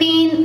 3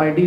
ID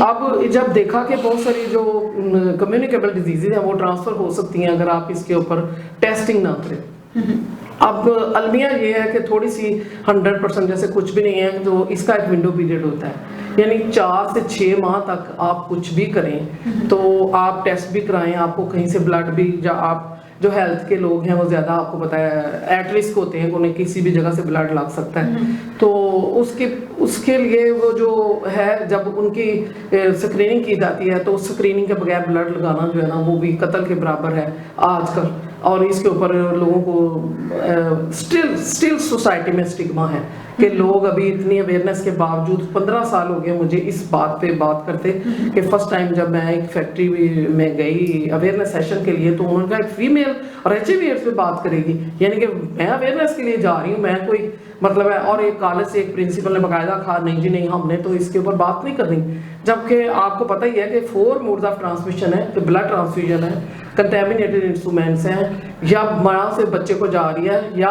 اب جب دیکھا کہ بہت ساری جو کمیونیکیبل ڈیزیزز ہیں وہ ٹرانسفر ہو سکتی ہیں اگر آپ اس کے اوپر ٹیسٹنگ نہ کریں. اب المیہ یہ ہے کہ تھوڑی سی 100% جیسے کچھ بھی نہیں ہے تو اس کا ایک ونڈو پیریڈ ہوتا ہے، یعنی 4 سے 6 ماہ تک آپ کچھ بھی کریں تو آپ ٹیسٹ بھی کرائیں، آپ کو کہیں سے بلڈ بھی، یا آپ جو ہیلتھ کے لوگ ہیں وہ زیادہ آپ کو پتہ ہے ایٹ رسک ہوتے ہیں کہ انہیں کسی بھی جگہ سے بلڈ لگ سکتا ہے، تو اس کے لیے وہ جو ہے جب ان کی اسکریننگ کی جاتی ہے تو اسکریننگ کے بغیر بلڈ لگانا جو ہے نا وہ بھی قتل کے برابر ہے آج کل. اور اس کے اوپر لوگوں کو اسٹل سوسائٹی میں اسٹگما ہے کہ لوگ ابھی اتنی اویئرنیس کے باوجود 15 سال ہو گئے مجھے اس بات پہ بات کرتے کہ فرسٹ ٹائم جب میں ایک فیکٹری میں گئی اویئرنیس سیشن کے لیے تو انہوں نے کہا ایک فیمیل اور ایچ آئی وی ایڈس پہ بات کرے گی، یعنی کہ میں اویئرنیس کے لیے جا رہی ہوں، میں کوئی مطلب ہے. اور ایک کالج سے ایک پرنسپل نے باقاعدہ کہا نہیں جی نہیں ہم نے تو اس کے اوپر بات نہیں کرنی، جبکہ آپ کو پتہ ہی ہے کہ 4 موڈز آف ٹرانسمیشن ہے، بلڈ ٹرانسفیوژن ہے، کنٹامینیٹڈ انسٹرومنٹس ہیں، یا ماں سے بچے کو جا رہی ہے، یا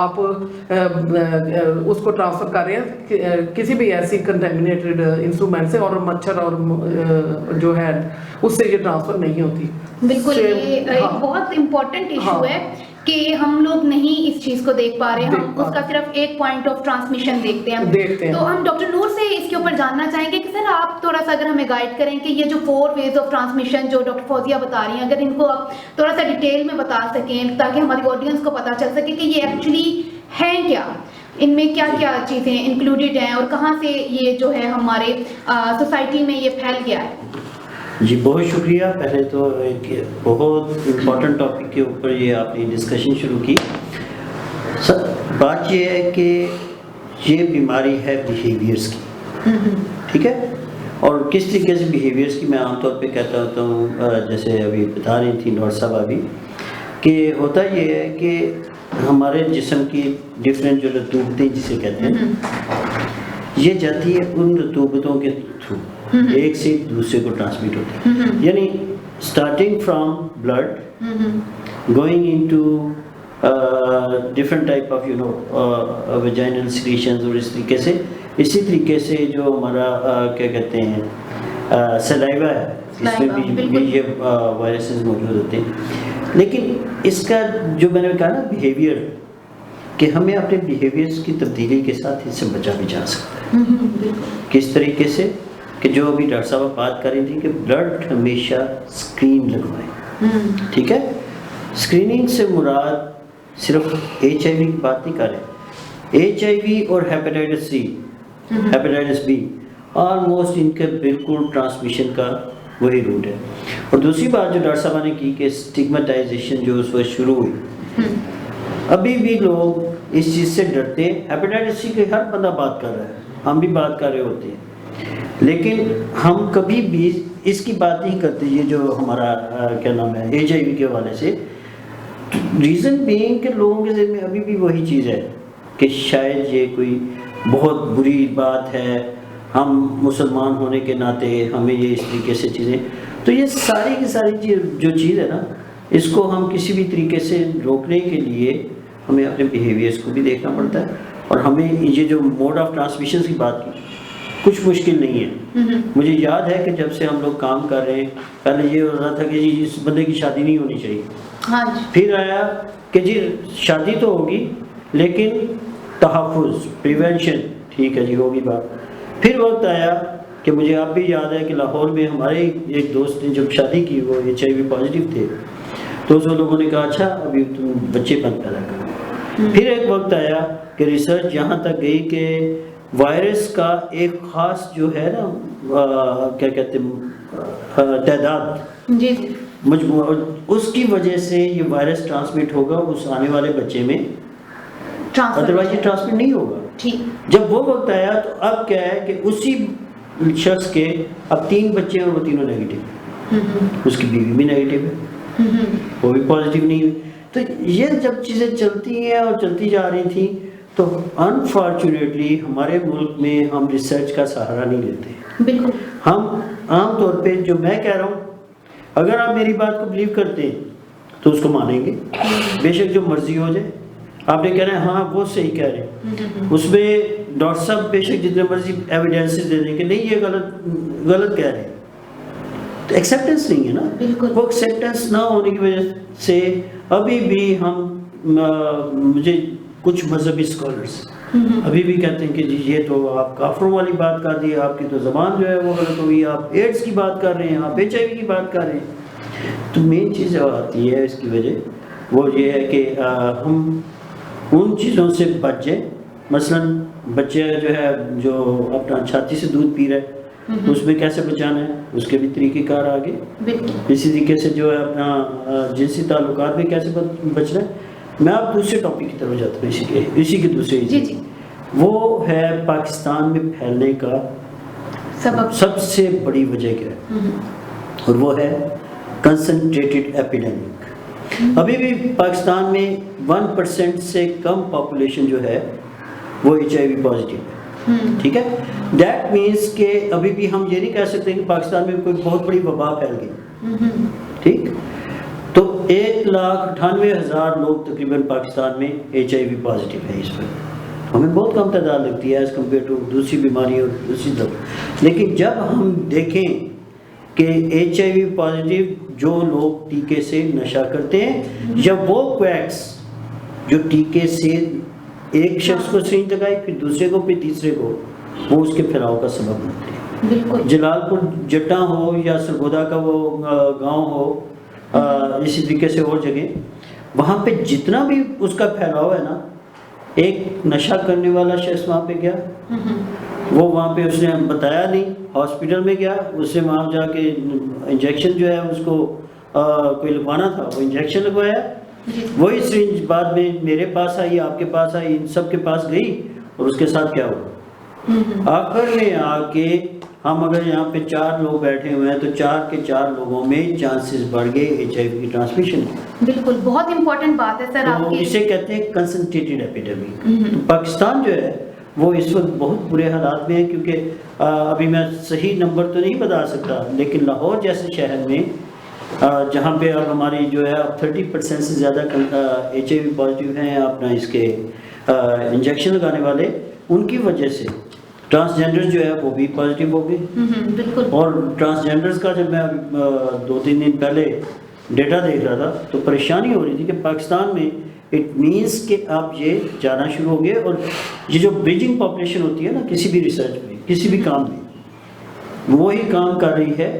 آپ اس کو ٹرانسفر کر رہے ہیں کسی بھی ایسی کنٹامینیٹڈ انسٹرومنٹ سے، اور مچھر اور جو ہے اس سے یہ ٹرانسفر نہیں ہوتی. بالکل یہ ایک بہت امپورٹنٹ ایشو ہے کہ ہم لوگ نہیں اس چیز کو دیکھ پا رہے ہیں، ہم اس کا صرف ایک پوائنٹ آف ٹرانسمیشن دیکھتے ہیں. تو ہم ڈاکٹر نور سے اس کے اوپر جاننا چاہیں گے کہ سر آپ تھوڑا سا اگر ہمیں گائیڈ کریں کہ یہ جو 4 ویز آف ٹرانسمیشن جو ڈاکٹر فوزیہ بتا رہی ہیں اگر ان کو آپ تھوڑا سا ڈیٹیل میں بتا سکیں تاکہ ہماری آڈینس کو پتہ چل سکے کہ یہ ایکچولی ہیں کیا، ان میں کیا کیا چیزیں انکلوڈیڈ ہیں اور کہاں سے یہ جو ہے ہمارے سوسائٹی میں یہ پھیل گیا ہے. جی بہت شکریہ. پہلے تو ایک بہت امپورٹنٹ ٹاپک کے اوپر یہ آپ نے ڈسکشن شروع کی. بات یہ ہے کہ یہ بیماری ہے بیہیویئرس کی، ٹھیک ہے، اور کس طریقے سے بیہیویئرس کی میں عام طور پہ کہتا ہوتا ہوں، جیسے ابھی بتا رہی تھی ڈاکٹر صاحب ابھی، کہ ہوتا یہ ہے کہ ہمارے جسم کی ڈفرینٹ جو رطوبتیں جسے کہتے ہیں یہ جاتی ہے ان رطوبتوں کے تھرو ایک سے دوسرے کو ٹرانسمٹ ہوتی ہے، یعنی starting from blood going into different type of vaginal secretions, اور اس طریقے سے اسی طریقے سے جو ہمارا کیا کہتے ہیں سلائیوا ہے اس میں بھی یہ وائرسز موجود ہوتے ہیں. لیکن اس کا جو میں نے کہا نا بیہیویئر، کہ ہمیں اپنے بیہیویئرس کی تبدیلی کے ساتھ اس سے بچا بھی جا سکتا ہے. کس طریقے سے کہ جو ابھی ڈاکٹر صاحب بات کر رہی تھی کہ بلڈ ہمیشہ اسکرین لگوائیں، ٹھیک ہے. اسکریننگ سے مراد صرف ایچ آئی وی کی بات نہیں کر رہے، ایچ آئی وی اور hepatitis C, hepatitis B almost ان کے بالکل ٹرانسمیشن کا وہی روٹ ہے. اور دوسری بات جو ڈاکٹر صاحب نے کی کہ اسٹگمیٹائزیشن جو اس وقت شروع ہوئی، ابھی بھی لوگ اس چیز سے ڈرتے ہیں. ہیپیٹائٹس سی کے ہر بندہ بات کر رہا ہے، ہم بھی بات کر رہے ہوتے ہیں، لیکن ہم کبھی بھی اس کی بات نہیں کرتے یہ جو ہمارا کیا نام ہے ایچ آئی وی کے حوالے سے. ریزن بینگ کہ لوگوں کے ذہن میں ابھی بھی وہی چیز ہے کہ شاید یہ کوئی بہت بری بات ہے، ہم مسلمان ہونے کے ناطے ہمیں یہ اس طریقے سے چیزیں. تو یہ ساری کی ساری جو چیز ہے نا، اس کو ہم کسی بھی طریقے سے روکنے کے لیے ہمیں اپنے بیہیویئرس کو بھی دیکھنا پڑتا ہے. اور ہمیں یہ جو موڈ آف ٹرانسمیشن کی بات کی کچھ مشکل نہیں ہے. مجھے یاد ہے کہ جب سے ہم لوگ کام کر رہے ہیں پہلے یہ ہو رہا تھا کہ جی اس بندے کی شادی نہیں ہونی چاہیے، پھر آیا کہ جی شادی تو ہوگی لیکن تحفظ، پریونشن، ٹھیک ہے جی ہوگی بات. پھر وقت آیا کہ مجھے اب بھی یاد ہے کہ لاہور میں ہمارے ایک دوست نے جب شادی کی وہ ایچ آئی وی پازیٹیو تھے، تو اس لوگوں نے کہا اچھا ابھی تم بچے مت پیدا کرو. پھر ایک وقت آیا کہ ریسرچ یہاں تک گئی کہ وائرس کا ایک خاص جو ہے نا کیا کہتے ہیں تعداد مجموعہ، اس کی وجہ سے یہ وائرس ٹرانسمٹ ہوگا اس آنے والے بچے میں، ادروائز یہ ٹرانسمٹ نہیں ہوگا. جب وہ وقت آیا تو اب کیا ہے کہ اسی شخص کے اب 3 بچے ہیں اور وہ تینوں نیگیٹو، اس کی بیوی بھی نیگیٹو ہے، وہ بھی پازیٹیو نہیں ہوئی. تو یہ جب چیزیں چلتی ہیں اور چلتی جا رہی تھیں تو انفارچونیٹلی ہمارے ملک میں ہم ریسرچ کا سہارا نہیں لیتے. بالکل ہم عام طور پہ جو میں کہہ رہا ہوں اگر آپ میری بات کو بلیو کرتے ہیں تو اس کو مانیں گے، بے شک جو مرضی ہو جائے. آپ نے کہنا ہے ہاں وہ صحیح کہہ رہے ہیں، اس میں ڈاکٹر صاحب بے شک جتنے مرضی ایویڈینسز دے دیں کہ نہیں یہ غلط کہہ رہے ہیں، تو ایکسیپٹنس نہیں ہے نا. بالکل. وہ ایکسیپٹنس نہ ہونے کی وجہ سے ابھی بھی مجھے کچھ مذہبی اسکالرس ابھی بھی کہتے ہیں کہ جی یہ تو آپ کافروں والی بات کر دی، آپ کی تو زبان جو ہے وہ غلط ہوئی، آپ ایڈس کی بات کر رہے ہیں، آپ HIV کی بات کر رہے ہیں. تو مین چیز جو آتی ہے اس کی وجہ وہ یہ ہے کہ ہم ان چیزوں سے بچ جائیں. مثلاً بچے جو ہے جو اپنا چھاتی سے دودھ پی رہے اس میں کیسے بچانا ہے، اس کے بھی طریقہ کار آگے. اسی طریقے سے جو ہے اپنا جنسی تعلقات میں کیسے بچنا ہے. میں آپ دوسرے ٹاپک کی طرف جاتا ہوں، اسی کے دوسرے جی وہ ہے پاکستان میں پھیلنے کا سب سے بڑی وجہ کیا ہے، اور وہ ہے کنسنٹریٹڈ ایپیڈیمک. ابھی بھی پاکستان میں 1% سے کم پاپولیشن جو ہے وہ HIV پازیٹیو ہے. ٹھیک ہے، دیٹ مینس کہ ابھی بھی ہم یہ نہیں کہہ سکتے کہ پاکستان میں کوئی بہت بڑی وبا پھیل گئی. ٹھیک، تو 1,98,000 لوگ تقریباً پاکستان میں HIV پازیٹیو ہے. اس پر ہمیں بہت کم تعداد لگتی ہے ایز کمپیئر ٹو دوسری بیماریوں اور دوسری طرف. لیکن جب ہم دیکھیں کہ HIV پازیٹیو جو لوگ ٹیکے سے نشہ کرتے ہیں یا وہ کویکس جو ٹیکے سے ایک شخص کو سرنج لگائی پھر دوسرے کو پھر تیسرے کو، وہ اس کے پھیلاؤ کا سبب بنتے ہیں. بالکل. جلال پور جٹا ہو یا سرگودا کا وہ گاؤں ہو، اسی طریقے سے اور جگہ، وہاں پہ جتنا بھی اس کا پھیلاؤ ہے نا، ایک نشہ کرنے والا شخص وہاں پہ گیا، وہ وہاں پہ اس نے بتایا نہیں، ہاسپٹل میں گیا، اس سے وہاں جا کے انجیکشن جو ہے اس کو کوئی لگوانا تھا، وہ انجیکشن لگوایا، وہی سرنج بعد میں میرے پاس آئی، آپ کے پاس آئی، ان سب کے پاس گئی، اور اس کے ساتھ کیا ہوا؟ آخر میں آ کے ہم اگر یہاں پہ 4 لوگ بیٹھے ہوئے ہیں تو 4 کے 4 لوگوں میں چانسز بڑھ گئے HIV کی ٹرانسمیشن. بالکل بہت امپورٹنٹ بات ہے سر آپ کی. اسے کہتے ہیں کنسنٹریٹڈ ایپیڈیمک. تو پاکستان جو ہے وہ اس وقت بہت برے حالات میں ہے، کیونکہ ابھی میں صحیح نمبر تو نہیں بتا سکتا، لیکن لاہور جیسے شہر میں جہاں پہ اب ہماری جو ہے اب 30% سے زیادہ HIV پازیٹیو ہیں اپنا اس کے انجیکشن لگانے والے، ان کی وجہ سے ٹرانسجینڈر جو ہے وہ بھی پازیٹیو ہو گئے. بالکل. اور ٹرانسجینڈرز کا جب میں 2-3 دن پہلے ڈیٹا دیکھ رہا تھا تو پریشانی ہو رہی تھی کہ پاکستان میں اٹ مینس کہ آپ یہ جانا شروع ہو گئے. اور یہ جو بریجنگ پاپولیشن ہوتی ہے نا کسی بھی ریسرچ میں، کسی بھی کام میں، وہی کام کر رہی ہے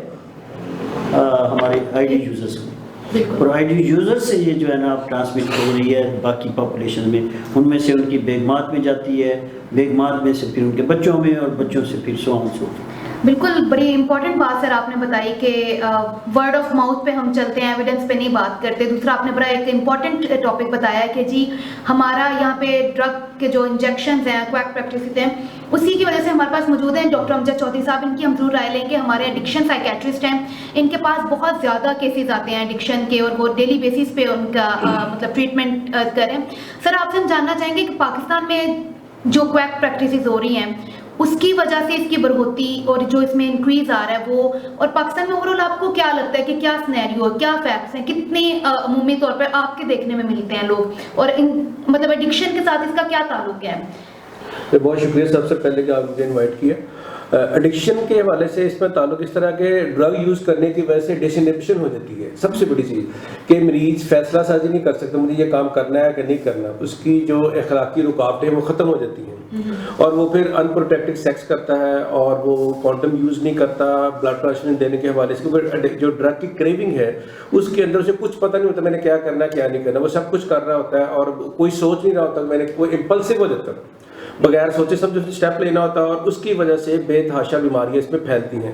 ہمارے ID یوزرز میں. اور ID یوزر سے یہ جو ہے نا اب ٹرانسمٹ ہو رہی ہے باقی پاپولیشن میں، ان میں سے ان کی بیگمات میں جاتی ہے، بیگمات میں سے پھر ان کے بچوں میں، اور بچوں سے پھر سو. بالکل بڑی امپورٹنٹ بات سر آپ نے بتائی کہ ورڈ آف ماؤتھ پہ ہم چلتے ہیں، ایویڈنس پہ نہیں بات کرتے. دوسرا آپ نے بڑا ایک امپورٹنٹ ٹاپک بتایا کہ جی ہمارا یہاں پہ ڈرگ کے جو انجیکشنز ہیں، کویک پریکٹسز ہیں، اسی کی وجہ سے ہمارے پاس موجود ہیں ڈاکٹر امجد چودھری صاحب. ان کی ہم ضرور رائے لیں گے. ہمارے ایڈکشن سائیکیٹرسٹ ہیں، ان کے پاس بہت زیادہ کیسز آتے ہیں ایڈکشن کے، اور وہ ڈیلی بیسس پہ ان کا مطلب ٹریٹمنٹ کریں. سر آپ سے ہم جاننا چاہیں گے کہ پاکستان میں جو کویک پریکٹسز ہو رہی ہیں اس کی وجہ سے اس کی بڑھوتی اور جو اس میں انکریز آ رہا ہے وہ، اور پاکستان میں اوور آل آپ کو کیا لگتا ہے کہ کیا سینیریو ہے، کیا فیکٹس ہیں، کتنے عمومی طور پر آپ کے دیکھنے میں ملتے ہیں لوگ، اور ان مطلب ایڈکشن کے ساتھ اس کا کیا تعلق ہے؟ بہت شکریہ سب سے پہلے کہ آپ مجھے انوائٹ کیا. ایڈکشن کے حوالے سے اس میں تعلق اس طرح کے ڈرگ یوز کرنے کی وجہ سے ڈس انہبیشن ہو جاتی ہے. سب سے بڑی چیز کہ مریض فیصلہ سازی نہیں کر سکتا مجھے یہ کام کرنا ہے کہ نہیں کرنا. اس کی جو اخلاقی رکاوٹیں وہ ختم ہو جاتی ہیں، اور وہ پھر ان پروٹیکٹڈ سیکس کرتا ہے، اور وہ کانڈم یوز نہیں کرتا بلڈ ٹرانسفیوژن دینے کے حوالے سے، کیونکہ جو ڈرگ کی کریونگ ہے اس کے اندر اسے کچھ پتہ نہیں ہوتا میں نے کیا کرنا ہے کیا نہیں کرنا. وہ سب کچھ کر رہا ہوتا ہے اور کوئی سوچ نہیں رہا ہوتا. میں نے کوئی امپلسو ہو جاتا ہے، بغیر سوچے سمجھے اسٹیپ لینا ہوتا ہے، اور اس کی وجہ سے بے تحاشا بیماریاں اس میں پھیلتی ہیں.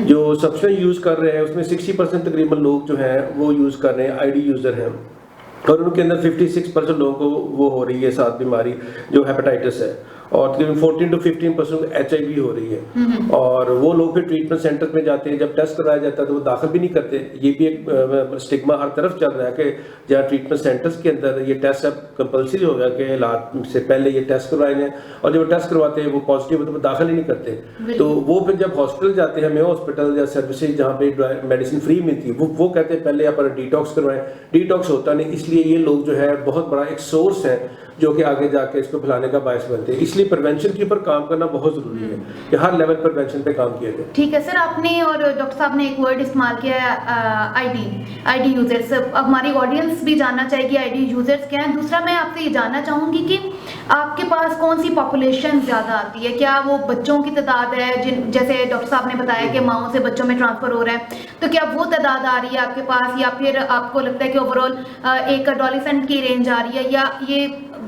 جو سبسٹنس یوز کر رہے ہیں اس میں 60% تقریباً لوگ جو ہیں وہ یوز کر رہے ہیں ID یوزر ہیں، اور ان کے اندر 56% لوگوں کو وہ ہو رہی ہے ساتھ بیماری جو ہیپاٹائٹس ہے، اور تقریباً 14 to 15% HIV ہو رہی ہے. اور وہ لوگ پھر ٹریٹمنٹ سینٹر میں جاتے ہیں، جب ٹیسٹ کرایا جاتا ہے تو وہ داخل بھی نہیں کرتے. یہ بھی ایک اسٹگما ہر طرف چل رہا ہے کہ جہاں ٹریٹمنٹ سینٹرز کے اندر یہ ٹیسٹ اب کمپلسری ہو گیا کہ علاج سے پہلے یہ ٹیسٹ کروائے جائیں، اور جب وہ ٹیسٹ کرواتے ہیں وہ پازیٹیو ہوتے وہ داخل ہی نہیں کرتے. تو وہ پھر جب ہاسپٹل جاتے ہیں، میو ہاسپٹل یا سروسز جہاں پہ میڈیسن فری ملتی ہے، وہ کہتے ہیں پہلے آپ ڈیٹاکس کروائیں. ڈیٹاکس ہوتا نہیں، اس لیے یہ لوگ جو ہے بہت بڑا ایک سورس ہے جو کہ آگے جا کے اس کو پھیلانے کا باعث بنتے ہیں. اس لیے پریونشن کے اوپر کام کرنا بہت ضروری ہے کہ ہر لیول پر پریونشن پہ کام کیا جائے. ٹھیک ہے سر, آپ نے اور ڈاکٹر صاحب نے ایک ورڈ استعمال کیا ہے آئی ڈی یوزرس. اب ہماری آڈینس بھی جاننا چاہے گی آئی ڈی یوزرس کیا ہیں. دوسرا میں آپ سے یہ جاننا چاہوں گی کہ آپ کے پاس کون سی پاپولیشن زیادہ آتی ہے؟ کیا وہ بچوں کی تعداد ہے جیسے ڈاکٹر صاحب نے بتایا کہ ماؤں سے بچوں میں ٹرانسفر ہو رہا ہے, تو کیا وہ تعداد آ رہی ہے آپ کے پاس, یا پھر آپ کو لگتا ہے کہ اوور آل ایک ایڈولسنٹ کی رینج آ رہی ہے, یا یہ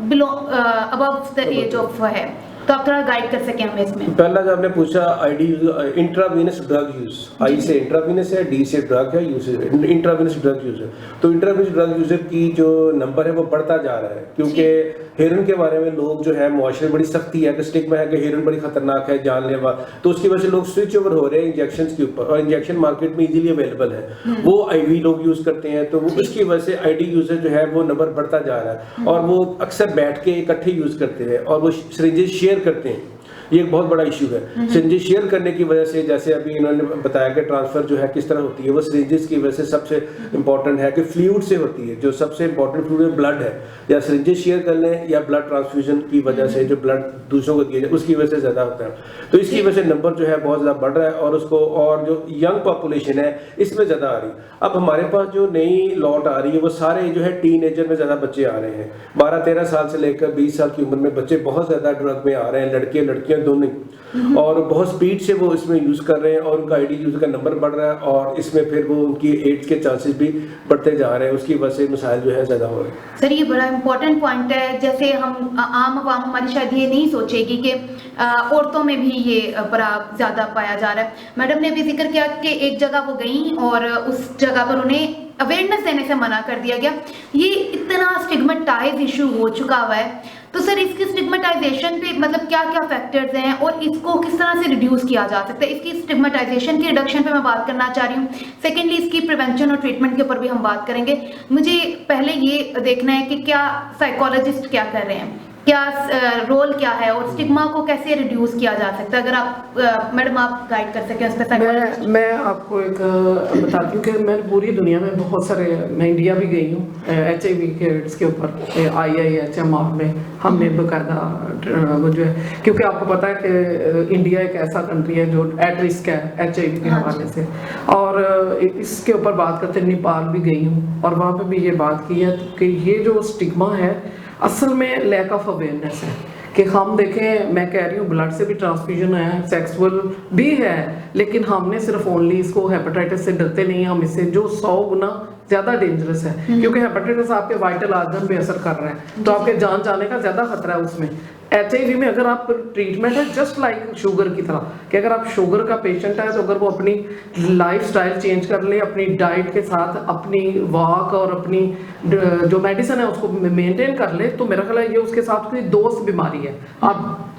بلو ابو دا ایج آف ہے؟ تو آپ تھوڑا گائیڈ کر سکیں ہمیں اس میں. پہلا جو آپ نے پوچھا I D intravenous drug use, I سے انٹراوینس ہے, ڈی سے ڈرگ ہے, یو سے انٹراوینس ڈرگ یوز ہے. تو انٹراوینس ڈرگ یوزر کی جو نمبر ہے وہ بڑھتا جا رہا ہے, کیونکہ ہیرن کے بارے میں لوگ جو ہے معاشرے میں بڑی سختی ہے کہ اسٹگما ہے کہ ہیرن بڑی خطرناک ہے, جان لیوا, تو اس کی وجہ سے لوگ سوئچ اوور ہو رہے ہیں انجیکشنز کے اوپر, اور انجیکشن مارکیٹ میں ایزیلی اویلیبل ہے, وہ آئی وی لوگ یوز کرتے ہیں. تو وہ اس کی وجہ سے آئی ڈی یوزر جو ہے وہ نمبر بڑھتا جا رہا ہے, اور وہ اکثر بیٹھ کے اکٹھے یوز کرتے ہیں اور وہ سرنجز شیئر کرتے ہیں. یہ ایک بہت بڑا ایشو ہے. سرنجز شیئر کرنے کی وجہ سے, جیسے ابھی انہوں نے بتایا کہ ٹرانسفر جو ہے کس طرح ہوتی ہے, وہ سرنجز کی وجہ سے سب سے امپورٹنٹ ہے کہ فلوئڈ سے ہوتی ہے. جو سب سے امپورٹنٹ فلوئڈ بلڈ ہے, یا سرنجز شیئر کر لیں یا بلڈ ٹرانسفیوژن کی وجہ سے جو بلڈ دوسروں کو دیا جائے اس کی وجہ سے زیادہ ہوتا ہے. تو اس کی وجہ سے نمبر جو ہے بہت زیادہ بڑھ رہا ہے, اور اس کو اور جو ینگ پاپولیشن ہے اس میں زیادہ آ رہی. اب ہمارے پاس جو نئی لاٹ آ رہی ہے وہ سارے جو ہے ٹین ایجر میں زیادہ بچے آ رہے ہیں. 12-13 سال سے لے کر 20 سال کی عمر میں بچے بہت زیادہ ڈرگ میں آ رہے ہیں, لڑکے لڑکیاں دونوں, اور بہت سپیڈ سے وہ اس میں یوز کر رہے ہیں, اور ان کا آئی ڈی یوز کا نمبر بڑھ رہا ہے, اور اس میں پھر وہ ان کی ایڈز کے چانسز بھی بڑھتے جا رہے ہیں. اس کی وجہ سے مسائل جو ہے زیادہ ہو رہے ہیں. سر یہ بڑا امپورٹنٹ پوائنٹ ہے. جیسے ہم عام عوام ہماری شاید یہ نہیں سوچے گی کہ عورتوں میں بھی یہ بڑا زیادہ پایا جا رہا ہے. میڈم نے بھی ذکر کیا کہ ایک جگہ وہ گئیں اور اس جگہ پر انہیں اویئرنیس دینے سے منع کر دیا گیا. یہ اتنا اسٹگمیٹائز ایشو ہو چکا ہوا ہے, تو سر اس کی اسٹگمیٹائزیشن پہ مطلب کیا کیا فیکٹرز ہیں, اور اس کو کس طرح سے ریڈیوس کیا جا سکتا ہے؟ اس کی اسٹگمیٹائزیشن کی ریڈکشن پہ میں بات کرنا چاہ رہی ہوں. سیکنڈلی اس کی پریونشن اور ٹریٹمنٹ کے اوپر بھی ہم بات کریں گے. مجھے پہلے یہ دیکھنا ہے کہ کیا سائیکالوجسٹ کیا کر رہے ہیں, کیا رول کیا ہے, اور اسٹگما کو کیسے ریڈیوس کیا جا سکتا ہے؟ اگر آپ میڈم آپ گائیڈ کر سکیں اس پہ. میں آپ کو ایک بتاتی ہوں کہ میں پوری دنیا میں بہت سارے, میں انڈیا بھی گئی ہوں ایچ آئی وی کے ایڈس کے اوپر, IIHMR میں ہم نے باقاعدہ وہ جو ہے, کیونکہ آپ کو پتہ ہے کہ انڈیا ایک ایسا کنٹری ہے جو ایٹ رسک ہے ایچ آئی وی کے حوالے سے, اور اس کے اوپر بات کرتے نیپال بھی گئی ہوں, اور وہاں پہ بھی یہ بات کی ہے کہ یہ جو اسٹگما ہے اصل میں لیک آف اویئرنیس ہے. کہ ہم دیکھیں, میں کہہ رہی ہوں بلڈ سے بھی ٹرانسفیوژن ہے, سیکسول بھی ہے, لیکن ہم نے صرف اونلی اس کو ہیپاٹائٹس سے ڈرتے نہیں ہیں ہم اس سے, جو 100 گنا زیادہ ڈینجرس ہے, کیونکہ ہیپاٹائٹس آپ کے وائٹل آرگن پہ اثر کر رہا ہے, تو آپ کے جان جانے کا زیادہ خطرہ ہے اس میں. ایچ آئی وی میں اگر آپ ٹریٹمنٹ ہے جسٹ لائک شوگر کی طرح, کہ اگر آپ شوگر کا پیشنٹ ہے تو اگر وہ اپنی لائف سٹائل چینج کر لے, اپنی ڈائٹ کے ساتھ اپنی واک اور اپنی جو میڈیسن ہے اس کو مینٹین کر لے, تو میرا خیال ہے یہ اس کے ساتھ کوئی دوست بیماری ہے.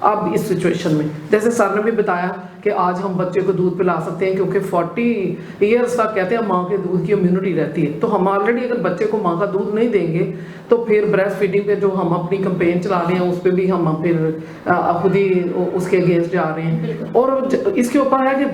اب اس سچویشن میں جیسے سر نے بھی بتایا کہ آج ہم بچے کو دودھ پلا سکتے ہیں کیونکہ 40 ایئرس تک کہتے ہیں ماں کے دودھ کی امیونٹی رہتی ہے, تو ہم آلریڈی اگر بچے کو ماں کا دودھ نہیں دیں گے تو پھر بریسٹ فیڈنگ پہ جو ہم اپنی کمپین چلا رہے ہیں اس پہ بھی ہم پھر خود ہی اس کے اگینسٹ جا رہے ہیں. اور اس کے اوپر ہے کہ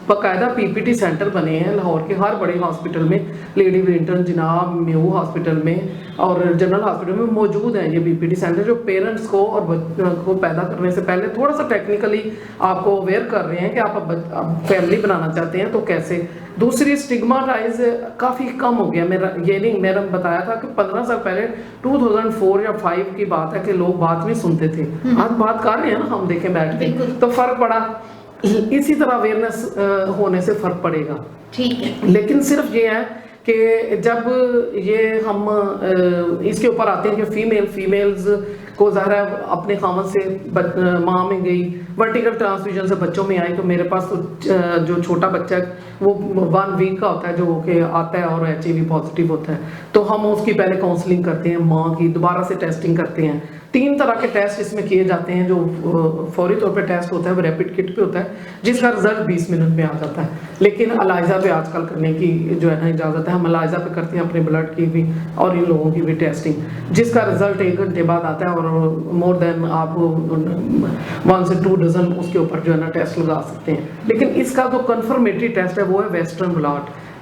باقاعدہ PPT سینٹر بنے ہیں لاہور کے ہر بڑے ہاسپٹل میں, لیڈی ونٹن, جناب, میو ہاسپٹل میں اور جنرل ہاسپٹل میں موجود ہیں یہ PPT سینٹر, جو پیرنٹس کو اور بچوں کو پیدا کرنے سے پہلے تھوڑا سا ٹیکنیکلی آپ کو اویئر کر رہے ہیں کہ آپ فیملی بنانا چاہتے ہیں تو کیسے. دوسری اسٹگماٹائز کافی کم ہو گیا. میرا یہ نہیں, میرا بتایا تھا کہ 15 سال پہلے 2004 یا 5 کی بات ہے کہ لوگ بات نہیں سنتے تھے, آج بات کر رہے ہیں نا ہم دیکھیں بیٹھ کے, تو فرق پڑا. اسی طرح اویئرنیس ہونے سے فرق پڑے گا. ٹھیک ہے, لیکن صرف یہ ہے کہ جب یہ ہم اس کے اوپر آتے ہیں کہ فیمیلز کو ظاہر ہے اپنے خامد سے ماں میں گئی, ورٹیکل ٹرانسفیوژن سے بچوں میں آئی, تو میرے پاس تو جو چھوٹا بچہ ہے وہ 1 ویک کا ہوتا ہے جو کہ آتا ہے اور ایچ آئی وی پازیٹیو ہوتا ہے, تو ہم اس کی پہلے کاؤنسلنگ کرتے ہیں, ماں کی دوبارہ سے ٹیسٹنگ کرتے ہیں. 3 طرح کے ٹیسٹ اس میں کیے جاتے ہیں. جو فوری طور پہ ٹیسٹ ہوتا ہے وہ ریپڈ کٹ پہ ہوتا ہے جس کا رزلٹ 20 منٹ میں آ جاتا ہے, لیکن الائزہ پہ آج کل کرنے کی جو ہے نا اجازت ہے. ہم الائزہ پہ کرتے ہیں اپنے بلڈ کی بھی اور ان لوگوں کی بھی ٹیسٹنگ, جس کا رزلٹ 1 گھنٹے بعد آتا ہے, اور مور دین آپ 1 سے 2 ڈزن اس کے اوپر جو ہے نا ٹیسٹ لگا سکتے ہیں. لیکن اس کا جو کنفرمیٹری ٹیسٹ ہے وہ ہے ویسٹرن بلاٹ.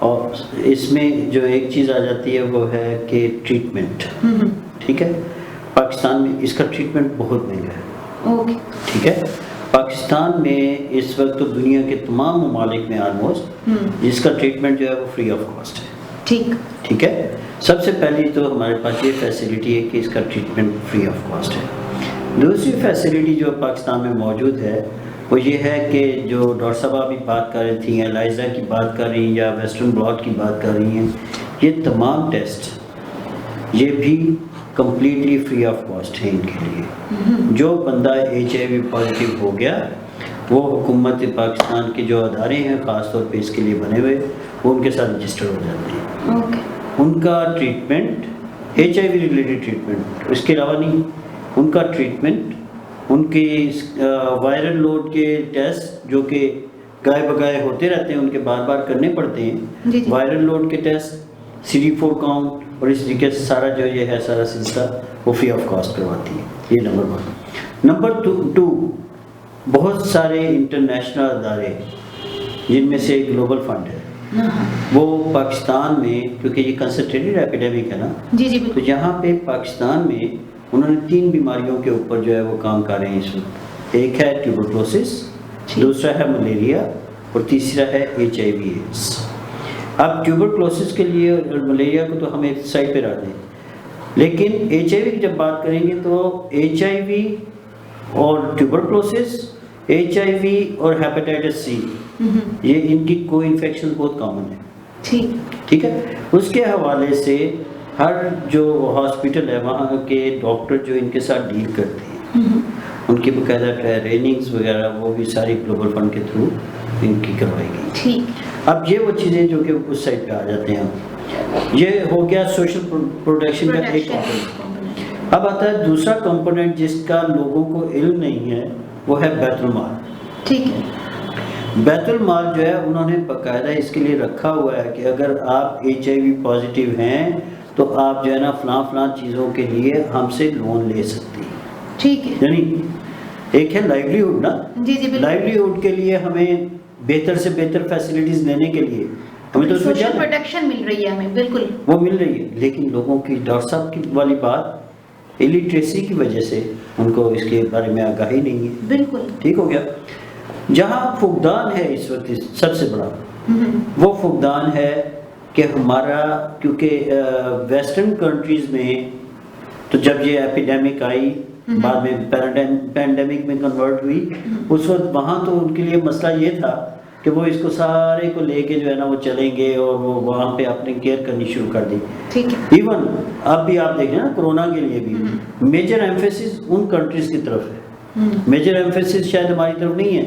اور اس میں جو ایک چیز آ جاتی ہے وہ ہے کہ ٹریٹمنٹ. ٹھیک ہے, پاکستان میں اس کا ٹریٹمنٹ بہت مہنگا ہے. اوکے. ٹھیک ہے, پاکستان میں اس وقت تو دنیا کے تمام ممالک میں آلموسٹ جس کا ٹریٹمنٹ جو ہے وہ فری آف کاسٹ ہے. ٹھیک ہے, سب سے پہلی تو ہمارے پاس یہ فیسلٹی ہے کہ اس کا ٹریٹمنٹ فری آف کاسٹ ہے. دوسری فیسلٹی جو پاکستان میں موجود ہے وہ یہ ہے کہ جو ڈاکٹر صاحبہ بھی بات کر رہی تھیں, الائزہ کی بات کر رہی ہیں یا ویسٹرن بلاٹ کی بات کر رہی ہیں, یہ تمام ٹیسٹ یہ بھی کمپلیٹلی فری آف کاسٹ ہے ان کے لیے. جو بندہ HIV پازیٹیو ہو گیا وہ حکومت پاکستان کے جو ادارے ہیں خاص طور پہ اس کے لیے بنے ہوئے وہ ان کے ساتھ رجسٹر ہو جاتے ہیں. ان کا ٹریٹمنٹ HIV ریلیٹڈ ٹریٹمنٹ, اس کے علاوہ نہیں, ان کا ٹریٹمنٹ ان کی وائرل لوڈ کے ٹیسٹ جو کہ گائے بگائے ہوتے رہتے ہیں ان کے بار بار کرنے پڑتے ہیں. وائرل لوڈ کے ٹیسٹ, CD4 کاؤنٹ اور اس طریقے سے سارا جو یہ ہے سارا سلسلہ وہ فری آف کاسٹ کرواتی ہے. یہ نمبر 1. نمبر 2, بہت سارے انٹرنیشنل ادارے جن میں سے گلوبل فنڈ ہے وہ پاکستان میں, کیونکہ یہ کنسنٹریٹڈ ایپیڈیمک ہے نا, تو یہاں پہ پاکستان میں انہوں نے 3 بیماریوں کے اوپر جو ہے وہ کام کر رہے ہیں اس وقت. ایک ہے ٹیوبرکلوسس, دوسرا ہے ملیریا اور تیسرا ہے HIV ایڈس. اب ٹیوبرکلوسس کے لیے اور ملیریا کو تو ہم ایک سائڈ پہ رکھ دیں, لیکن HIV کی جب بات کریں گے تو HIV اور ٹیوبرکلوسس, HIV اور ہیپیٹائٹس C یہ ان کی کو انفیکشن بہت کامن ہے. ٹھیک ہے, اس کے حوالے سے ہر جو ہاسپٹل ہے وہاں کے ڈاکٹر جو ان کے ساتھ ڈیل کرتے ہیں ان کی باقاعدہ ٹریننگز وغیرہ وہ بھی ساری گلوبل فنڈ کے تھرو ان کی کروائی گئی. اب یہ وہ چیزیں جو کہ اس سائڈ پہ آ جاتے ہیں. یہ ہو گیا سوشل پروٹیکشن کا ایک کمپوننٹ. اب آتا ہے دوسرا کمپوننٹ جس کا لوگوں کو علم نہیں ہے, وہ ہے بیت المال. ٹھیک ہے, بیت المال جو ہے انہوں نے باقاعدہ اس کے لیے رکھا ہوا ہے کہ اگر آپ HIV پازیٹیو ہیں تو آپ جو ہے نا فلاں چیزوں کے لیے ہم سے لون لے سکتے ہیں. ٹھیک ہے, یعنی ایک ہے لائیولیہوڈ نا, لائیولیہوڈ کے لیے ہمیں بہتر سے بہتر فیسلٹیز لینے کے لیے ہمیں تو اس میں سوشل پروٹیکشن مل رہی ہے, ہمیں بالکل وہ مل رہی ہے. لیکن لوگوں کی ڈاکٹر صاحب کی والی بات الٹریسی کی وجہ سے ان کو اس کے بارے میں آگاہی نہیں ہے. بالکل ٹھیک ہو گیا. جہاں فقدان ہے اس وقت سب سے بڑا وہ فقدان ہے کہ ہمارا, کیونکہ ویسٹرن کنٹریز میں تو جب یہ ایپیڈیمک آئی بعد میں پینڈیمک میں کنورٹ ہوئی, اس وقت وہاں تو ان کے لیے مسئلہ یہ تھا کہ وہ اس کو سارے کو لے کے جو ہے نا وہ چلیں گے اور وہ وہاں پہ اپنی کیئر کرنی شروع کر دی. ایون اب بھی آپ دیکھیں نا کرونا کے لیے بھی میجر ایمفیسس ان کنٹریز کی طرف ہے, میجر ایمفیسس شاید ہماری طرف نہیں ہے.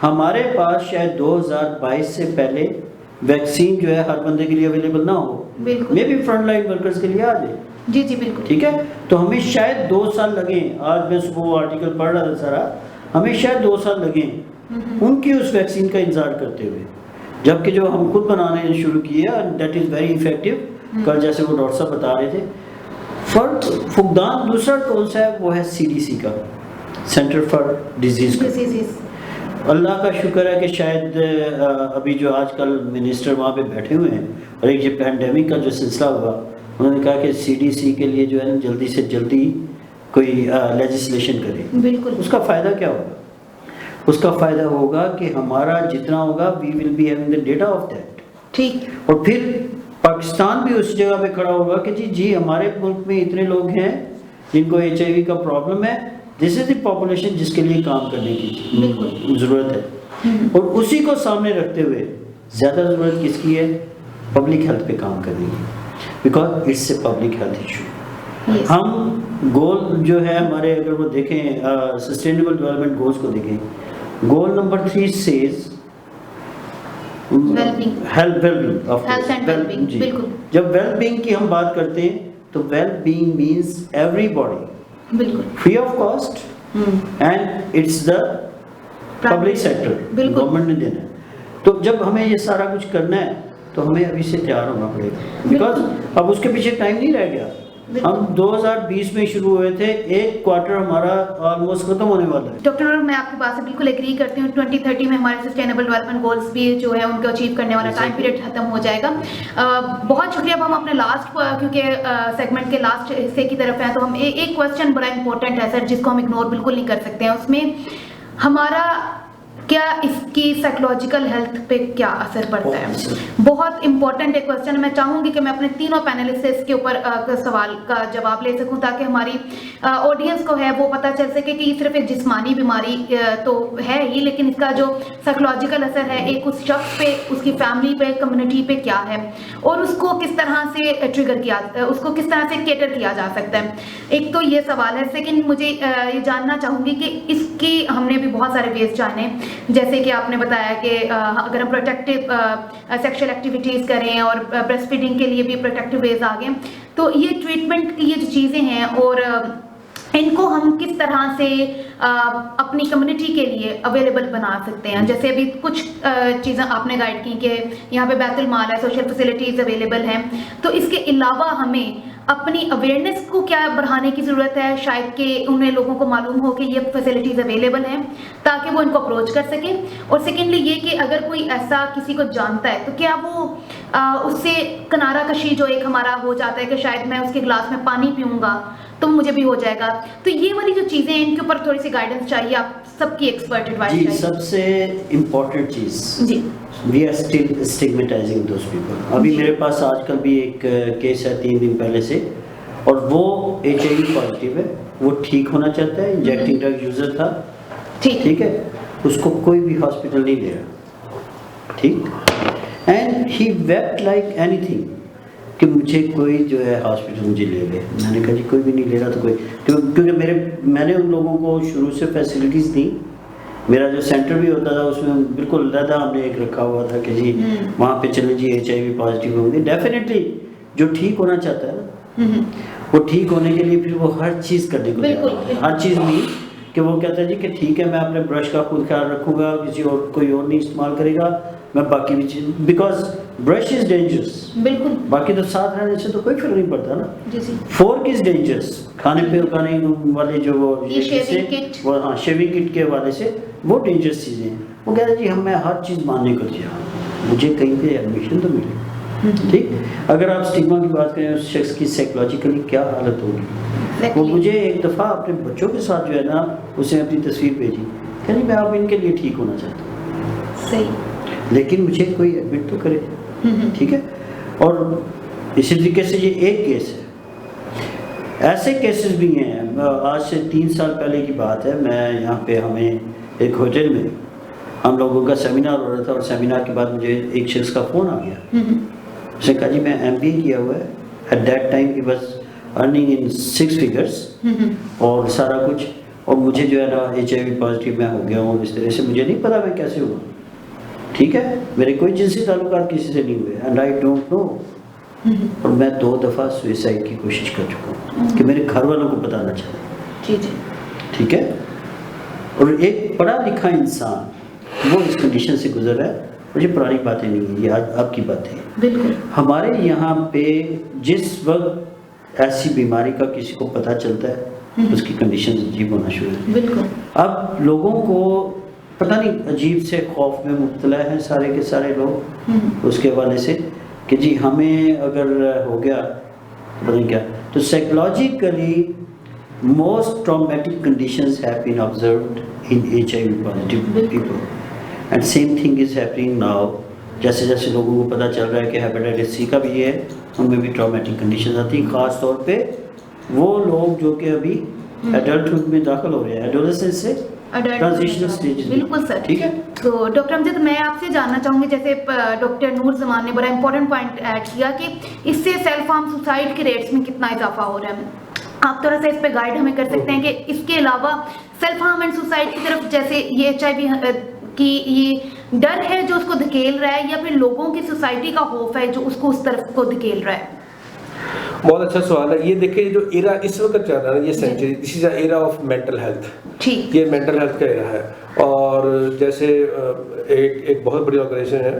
ہمارے پاس شاید 2022 سے پہلے ویکسین جو ہے ہر بندے کے لیے اویلیبل نہ ہو, میں بھی فرنٹ لائن ورکرز کے لیے آ جائے. جی بالکل. ٹھیک ہے, تو ہمیں شاید 2 سال لگیں. آج میں صبح وہ آرٹیکل پڑھ رہا تھا سارا, ہمیں شاید 2 سال لگیں ان کی اس ویکسین کا انتظار کرتے ہوئے, جبکہ جو ہم خود بنانے شروع کیے دیٹ از ویری افیکٹو. کل جیسے وہ ڈاکٹر صاحب بتا رہے تھے. فقدان دوسرا کون سا ہے, وہ ہے CDC کا, سینٹر فار ڈیزیز. اللہ کا شکر ہے کہ شاید ابھی جو آج کل منسٹر وہاں پہ بیٹھے ہوئے ہیں اور ایک یہ پینڈیمک کا جو سلسلہ ہوا انہوں نے کہا کہ CDC کے لیے جو ہے نا جلدی سے جلدی کوئی لیجسلیشن کرے. بالکل. اس کا فائدہ کیا ہوگا؟ اس کا فائدہ ہوگا کہ ہمارا جتنا ہوگا we will be having the data of that. ٹھیک. اور پھر پاکستان بھی اس جگہ پہ کھڑا ہوگا کہ جی ہمارے ملک میں اتنے لوگ ہیں جن کو HIV کا پرابلم ہے, دس از دی پاپولیشن جس کے لیے کام کرنے کی ضرورت ہے. اور اسی کو سامنے رکھتے ہوئے زیادہ ضرورت کس کی ہے؟ پبلک ہیلتھ پہ کام کرنے کی, because it's a public health issue. ہم گول جو ہے ہمارے اگر وہ دیکھیں سسٹینیبل ڈیولپمنٹ گولز کو دیکھیں, goal number 3 says health well being. جب ویل بینگ کی ہم بات کرتے ہیں تو well being means everybody بالکل free of cost and it's the public sector, government نے دینا ہے. تو جب ہمیں یہ سارا کچھ کرنا ہے تو ہمیں ابھی سے تیار ہونا پڑے گا, بیکاز اب اس کے پیچھے ٹائم نہیں رہ گیا. ہم 2020 میں شروع ہوئے تھے, ایک کوارٹر ہمارا آلموسٹ ختم ہونے والا ہے. ڈاکٹر نور, میں آپ کی بات سے بالکل ایگری کرتی ہوں. 2030 میں ہمارے سسٹینیبل ڈیولپمنٹ گولز بھی جو ہے ان کو اچیو کرنے والا ٹائم پیریڈ ختم ہو جائے گا. بہت شکریہ. اب ہم اپنے لاسٹ, کیونکہ سیگمنٹ کے لاسٹ حصے کی طرف ہیں, تو ہم ایک کویسچن بڑا امپورٹنٹ ہے سر, جس کو ہم اگنور بالکل نہیں کر سکتے ہیں. اس میں ہمارا کیا اس کی سائیکولوجیکل ہیلتھ پہ کیا اثر پڑتا ہے؟ بہت امپورٹنٹ ایک کویسچن. میں چاہوں گی کہ میں اپنے تینوں پینلسٹ سے اس کے اوپر سوال کا جواب لے سکوں, تاکہ ہماری آڈینس کو ہے وہ پتہ چل سکے کہ یہ صرف ایک جسمانی بیماری تو ہے ہی, لیکن اس کا جو سائیکولوجیکل اثر ہے ایک اس شخص پہ, اس کی فیملی پہ, کمیونٹی پہ کیا ہے, اور اس کو کس طرح سے ٹریگر کیا, اس کو کس طرح سے کیٹر کیا جا سکتا ہے. ایک تو یہ سوال ہے. سیکنڈ, مجھے یہ جاننا چاہوں گی کہ اس کی ہم نے بھی بہت سارے ویز جانے, جیسے کہ آپ نے بتایا کہ اگر ہم پروٹیکٹیو سیکشل ایکٹیویٹیز کریں اور بریسٹ فیڈنگ کے لیے بھی پروٹیکٹیو ویز آگے, تو یہ ٹریٹمنٹ کی یہ جو چیزیں ہیں اور ان کو ہم کس طرح سے اپنی کمیونٹی کے لیے اویلیبل بنا سکتے ہیں. جیسے ابھی کچھ چیزیں آپ نے گائیڈ کی کہ یہاں پہ بیت المال ہے, سوشل فیسلٹیز اویلیبل ہیں, تو اس کے علاوہ ہمیں اپنی اویئرنیس کو کیا بڑھانے کی ضرورت ہے, شاید کہ انہیں لوگوں کو معلوم ہو کہ یہ فیسلٹیز اویلیبل ہیں تاکہ وہ ان کو اپروچ کر سکیں. اور سیکنڈلی یہ کہ اگر کوئی ایسا کسی کو جانتا ہے تو کیا وہ اس سے کنارہ کشی جو ایک ہمارا ہو جاتا ہے کہ شاید میں اس کے گلاس میں پانی پیوں گا تو مجھے بھی ہو جائے گا, تو یہ والی جو چیزیں ہیں ان کے اوپر تھوڑی سی گائیڈنس چاہیے, آپ سب کی ایکسپرٹ ایڈوائس جی, چاہیے. سب سے امپورٹنٹ چیز, جی, we are still stigmatising those people. ابھی میرے پاس آج کل بھی ایک کیس ہے 3 دن پہلے سے, اور وہ HIV پازیٹیو ہے, وہ ٹھیک ہونا چاہتا ہے, انجیکٹنگ ڈرگ یوزر تھا, ٹھیک ہے, اس کو کوئی بھی ہاسپٹل نہیں لے رہا, ٹھیک, اینڈ ہی ویپٹ لائک اینی تھنگ کہ مجھے کوئی جو ہے ہاسپٹل مجھے لے لے. میں نے کہا جی کوئی بھی نہیں لے رہا تو کوئی, کیونکہ میں نے ان لوگوں کو شروع سے فیسلٹیز دی. میرا جو سینٹر بھی ہوتا تھا اس میں بالکل علیحدہ ہم نے ایک رکھا ہوا تھا کہ جی وہاں پہ چلیں جی HIV پازیٹیو ہوں گے. ڈیفینیٹلی جو ٹھیک ہونا چاہتا ہے نا, وہ ٹھیک ہونے کے لیے پھر وہ ہر چیز کرنے کو تیار ہے. ہر چیز نہیں کہ وہ کہتا ہے جی کہ ٹھیک ہے میں اپنے برش کا خود خیال رکھوں گا, کسی اور کوئی اور نہیں استعمال کرے گا, میں باقی بھی چیز, بیکاز برش از ڈینجرس. بالکل, باقی تو ساتھ رہنے سے تو کوئی فرق نہیں پڑتا نا. جی جی, فورک از ڈینجرس, کھانے پہ کھانے والے جو وہ ہاں شیونگ کٹ کے حوالے سے وہ ڈینجرس چیزیں ہیں. وہ کہتا ہے جی میں ہر چیز ماننے کو تیار ہوں, مجھے کہیں پہ ایڈمیشن تو ملے. ٹھیک, اگر آپ اسٹگما کی بات کریں اس شخص کی سائیکولوجیکلی کیا حالت ہوگی. وہ مجھے ایک دفعہ اپنے بچوں کے ساتھ جو ہے نا اسے اپنی تصویر بھیجی کہ نہیں میں اب ان کے لیے ٹھیک ہونا چاہتا ہوں, صحیح, لیکن مجھے کوئی ایڈمٹ تو کرے. ٹھیک ہے, اور اسی طریقے سے یہ ایک کیس ہے. ایسے کیسز بھی ہیں. آج سے 3 سال پہلے کی بات ہے, میں یہاں پہ ہمیں ایک ہوٹل میں ہم لوگوں کا سیمینار ہو رہا تھا, اور سیمینار کے بعد مجھے ایک شخص کا فون آ گیا. اس نے کہا جی میں MBA کیا ہوا ہے, at that time he was earning in 6 figures اور سارا کچھ, اور مجھے جو ہے نا HIV پازیٹیو میں ہو گیا ہوں. اس طرح سے مجھے نہیں پتا میں کیسے ہوا. ٹھیک ہے, میرے کوئی جنسی تعلقات کسی سے نہیں ہوئے, اینڈ آئی ڈونٹ نو. اور میں 2 دفعہ سوئسائڈ کی کوشش کر چکا ہوں کہ میرے گھر والوں کو بتانا چاہتا. جی جی, ٹھیک ہے, اور ایک پڑھا لکھا انسان وہ اس کنڈیشن سے گزر رہا ہے. اور یہ پرانی باتیں نہیں ہیں, یہ آج اب کی باتیں ہیں. بالکل, ہمارے یہاں پہ جس وقت ایسی بیماری کا کسی کو پتہ چلتا ہے اس کی کنڈیشن عجیب ہونا شروع ہے. بالکل, اب لوگوں کو پتہ نہیں عجیب سے خوف میں مبتلا ہیں سارے کے سارے لوگ اس کے حوالے سے کہ جی ہمیں اگر ہو گیا پتہ نہیں کیا. تو psychologically most traumatic conditions have been observed in HIV positive people, and same thing is happening now. جیسے جیسے لوگوں کو پتہ چل رہا ہے کہ ہیپیٹائٹس C کا بھی ہے, ان میں بھی ٹرامیٹک کنڈیشنز آتی ہیں, خاص طور پہ وہ لوگ جو کہ ابھی ایڈلٹہڈ میں داخل ہو رہے ہیں, ایڈولسنس سے ٹرانزیشنل سٹیج. بالکل سر, ٹھیک ہے. تو ڈاکٹر امجد, میں آپ سے جاننا چاہوں گی, جیسے ڈاکٹر نور زمان نے بڑا امپورٹنٹ پوائنٹ ایڈ کیا کہ اس سے سیلف ہارم سوسائڈ کے ریٹس میں کتنا اضافہ ہو رہا ہے. آپ تھوڑا سا اس پہ گائیڈ ہمیں کر سکتے ہیں کہ اس کے علاوہ سیلف ہارم اینڈ سوسائڈ کی طرف جیسے یہ HIV کی یہ ڈر ہے جو اس کو دھکیل رہا ہے, یا پھر لوگوں کی سوسائٹی کا خوف ہے جو اس کو اس طرف کو دھکیل رہا ہے؟ بہت اچھا سوال ہے. یہ دیکھیں جو ایرا اس وقت چل رہا ہے, یہ century, this is a era of mental health. ٹھیک, یہ مینٹل ہیلتھ کا ایرا ہے. اور جیسے ایک بہت بڑی آرگنائزیشن ہے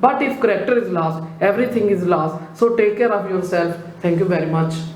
but if character is lost, everything is lost. So take care of yourself. Thank you very much.